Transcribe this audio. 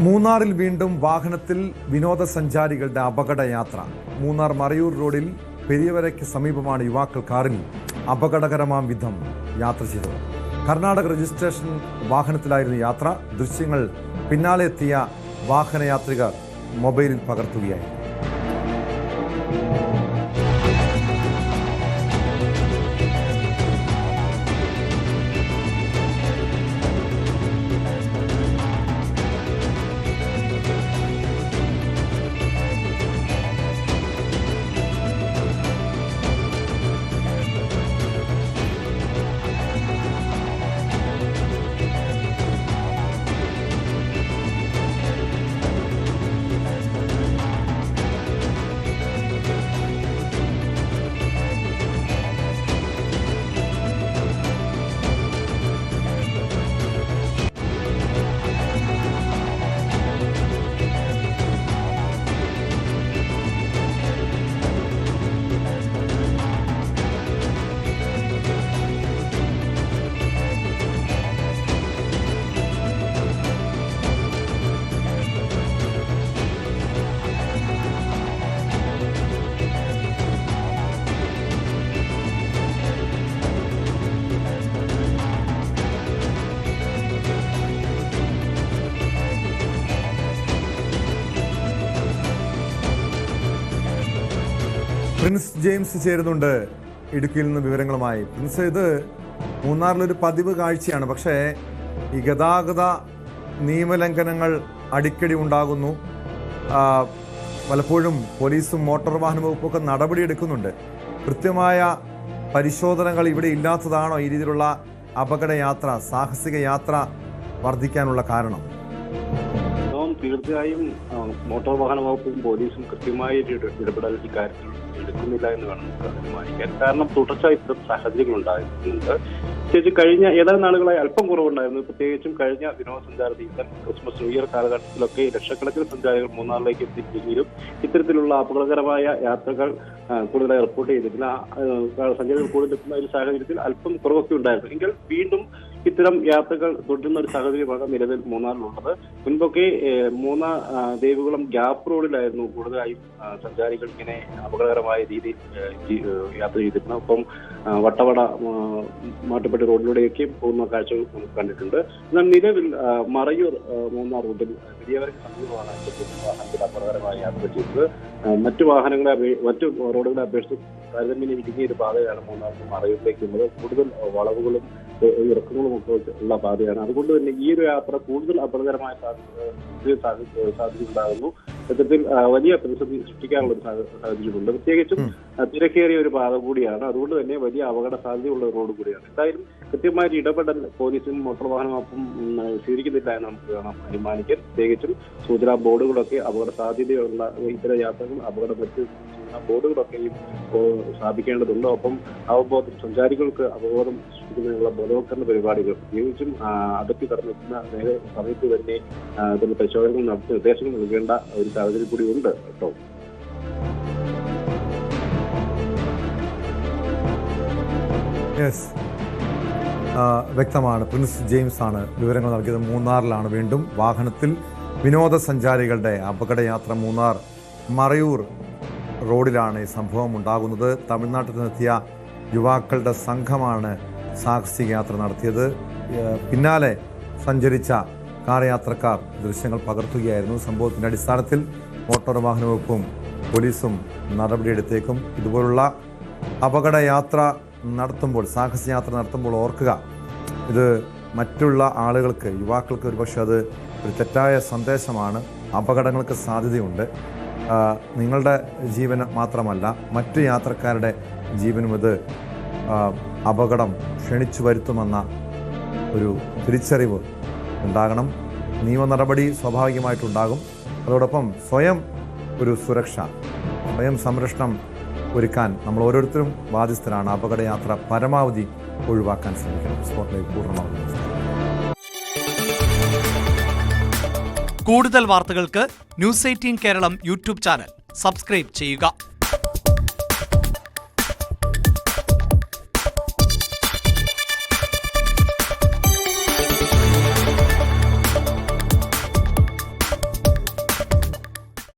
മൂന്നാറിൽ വീണ്ടും വാഹനത്തിൽ വിനോദസഞ്ചാരികളുടെ അപകടയാത്ര. മൂന്നാർ മറയൂർ റോഡിൽ പെരിയവരയ്ക്ക് സമീപമാണ് യുവാക്കൾ കാറിൽ അപകടകരമാം വിധം യാത്ര ചെയ്തത്. കർണാടക രജിസ്ട്രേഷൻ വാഹനത്തിലായിരുന്നു യാത്ര. ദൃശ്യങ്ങൾ പിന്നാലെ എത്തിയ വാഹനയാത്രികർ മൊബൈലിൽ പകർത്തുകയായിരുന്നു. പ്രിൻസ് ജെയിംസ് ചേരുന്നുണ്ട് ഇടുക്കിയിൽ നിന്ന് വിവരങ്ങളുമായി. പ്രിൻസ്, ഇത് മൂന്നാറിലൊരു പതിവ് കാഴ്ചയാണ്. പക്ഷേ ഈ ഗതാഗത നിയമലംഘനങ്ങൾ അടിക്കടി ഉണ്ടാകുന്നു. പലപ്പോഴും പോലീസും മോട്ടോർ വാഹന വകുപ്പൊക്കെ നടപടിയെടുക്കുന്നുണ്ട്. കൃത്യമായ പരിശോധനകൾ ഇവിടെ ഇല്ലാത്തതാണോ ഈ രീതിയിലുള്ള അപകടയാത്ര, സാഹസിക യാത്ര വർദ്ധിക്കാനുള്ള കാരണം? തീർച്ചയായും മോട്ടോർ വാഹന വകുപ്പും പോലീസും കൃത്യമായ ഇടപെടൽ ഇക്കാര്യത്തിൽ എടുക്കുന്നില്ല എന്ന് വേണം നമുക്ക് അനുമാനിക്കാൻ. കാരണം തുടർച്ചയായി ഇത്തരം സാഹചര്യങ്ങൾ ഉണ്ടായിരുന്നുണ്ട്. പ്രത്യേകിച്ച് കഴിഞ്ഞ ഏതാനും നാളുകളായി അല്പം കുറവുണ്ടായിരുന്നു. പ്രത്യേകിച്ചും കഴിഞ്ഞ വിനോദസഞ്ചാര സീസൺ, ക്രിസ്മസ്, ന്യൂ ഇയർ കാലഘട്ടത്തിലൊക്കെ ലക്ഷക്കണക്കിന് സഞ്ചാരികൾ മൂന്നാറിലേക്ക് എത്തിയെങ്കിലും ഇത്തരത്തിലുള്ള അപകടകരമായ യാത്രകൾ കൂടുതലായി റിപ്പോർട്ട് ചെയ്തിട്ടില്ല. സഞ്ചാരികൾ കൂടുതലെത്തുന്ന ഒരു സാഹചര്യത്തിൽ അല്പം കുറവൊക്കെ ഉണ്ടായിരുന്നു. എങ്കിൽ വീണ്ടും ഇത്തരം യാത്രകൾ തുടരുന്ന ഒരു സാഹചര്യമാണ് നിലവിൽ മൂന്നാറിലുള്ളത്. മുൻപൊക്കെ മൂന്നാർ ദേവികുളം ഗ്യാപ്പ് റോഡിലായിരുന്നു കൂടുതലായും സഞ്ചാരികൾ ഇങ്ങനെ അപകടകരമായ രീതിയിൽ യാത്ര ചെയ്തിരുന്നത്. ഒപ്പം വട്ടവട, മാട്ടുപ്പെട്ടി റോഡിലൂടെയൊക്കെ പോകുന്ന കാഴ്ചകൾ നമുക്ക് കണ്ടിട്ടുണ്ട്. എന്നാൽ നിലവിൽ മറയൂർ മൂന്നാർ റൂട്ടിൽ പെരിയവരയ്ക്ക് സമീപമാണ് വാഹനത്തിൽ അപകടകരമായ യാത്ര ചെയ്തത്. മറ്റു റോഡുകളെ അപേക്ഷിച്ച് താരതമ്യേന ഇടുങ്ങിയ ഒരു പാതയാണ് മൂന്നാറിന് മറയൂരിലേക്ക് ഉള്ളത്. കൂടുതൽ വളവുകളും ഇറക്കങ്ങളും ഒക്കെ ഉള്ള പാതയാണ്. അതുകൊണ്ട് തന്നെ ഈ ഒരു യാത്ര കൂടുതൽ അപകടകരമായ സാധ്യതയുണ്ടാകുന്നു. ഇത്തരത്തിൽ വലിയ പ്രതിസന്ധി സൃഷ്ടിക്കാനുള്ള ഒരു സാഹചര്യമുണ്ട്. പ്രത്യേകിച്ചും തിരക്കേറിയ ഒരു പാത കൂടിയാണ്. അതുകൊണ്ട് തന്നെ വലിയ അപകട സാധ്യതയുള്ള റോഡ് കൂടിയാണ്. എന്തായാലും കൃത്യമായ ഇടപെടൽ പോലീസും മോട്ടോർ വാഹന വകുപ്പും സ്വീകരിക്കുന്നില്ല എന്ന് നമുക്ക് വേണം അനുമാനിക്കാൻ. പ്രത്യേകിച്ചും സൂചനാ ബോർഡുകളൊക്കെ അപകട സാധ്യതയുള്ള ഇത്തരം യാത്രകൾ അപകടം പറ്റി ബോർഡുകളൊക്കെയും സ്ഥാപിക്കേണ്ടതുണ്ട്. ഒപ്പം അവബോധം സഞ്ചാരികൾക്ക് അവബോധം സൃഷ്ടിക്കുന്നതിനുള്ള ബോധവൽക്കരണ പരിപാടികൾ പ്രത്യേകിച്ചും അതിർത്തി കടന്നെത്തുന്ന സമയത്ത് തന്നെ അതിന് പരിശോധനകൾ നടത്തി നിർദ്ദേശങ്ങൾ നൽകേണ്ട ഒരു സാഹചര്യം കൂടി ഉണ്ട് കേട്ടോ. വ്യക്തമാണ്. പ്രിൻസ് ജെയിംസ് ആണ് വിവരങ്ങൾ നൽകിയത്. മൂന്നാറിലാണ് വീണ്ടും വാഹനത്തിൽ വിനോദസഞ്ചാരികളുടെ അപകടയാത്ര. മൂന്നാർ മറയൂർ റോഡിലാണ് ഈ സംഭവം ഉണ്ടാകുന്നത്. തമിഴ്നാട്ടിൽ നിന്നെത്തിയ യുവാക്കളുടെ സംഘമാണ് സാഹസിക യാത്ര നടത്തിയത്. പിന്നാലെ സഞ്ചരിച്ച കാർ യാത്രക്കാർ ദൃശ്യങ്ങൾ പകർത്തുകയായിരുന്നു. സംഭവത്തിൻ്റെ അടിസ്ഥാനത്തിൽ മോട്ടോർ വാഹന വകുപ്പും പോലീസും നടപടിയെടുത്തേക്കും. ഇതുപോലുള്ള അപകടയാത്ര നടത്തുമ്പോൾ, സാഹസിക യാത്ര നടത്തുമ്പോൾ ഓർക്കുക, ഇത് മറ്റുള്ള ആളുകൾക്ക്, യുവാക്കൾക്ക് ഒരുപക്ഷെ അത് ഒരു തെറ്റായ സന്ദേശമാണ്. അപകടങ്ങൾക്ക് സാധ്യതയുണ്ട്. നിങ്ങളുടെ ജീവൻ മാത്രമല്ല, മറ്റു യാത്രക്കാരുടെ ജീവനും ഇത് അപകടം ക്ഷണിച്ചു വരുത്തുമെന്ന ഒരു തിരിച്ചറിവ് ഉണ്ടാകണം. നിയമ നടപടി സ്വാഭാവികമായിട്ടുണ്ടാകും. അതോടൊപ്പം സ്വയം ഒരു സുരക്ഷ, സ്വയം സംരക്ഷണം ഒരുക്കാൻ നമ്മൾ ഓരോരുത്തരും ബാധ്യസ്ഥരാണ്. അപകടയാത്ര പരമാവധി ഒഴിവാക്കാൻ ശ്രമിക്കണം. സ്പോട്ടിലേക്ക് പൂർണ്ണമാകുന്നു. കൂടുതൽ വാർത്തകൾക്ക് news 18 Keralam YouTube channel subscribe ചെയ്യുക.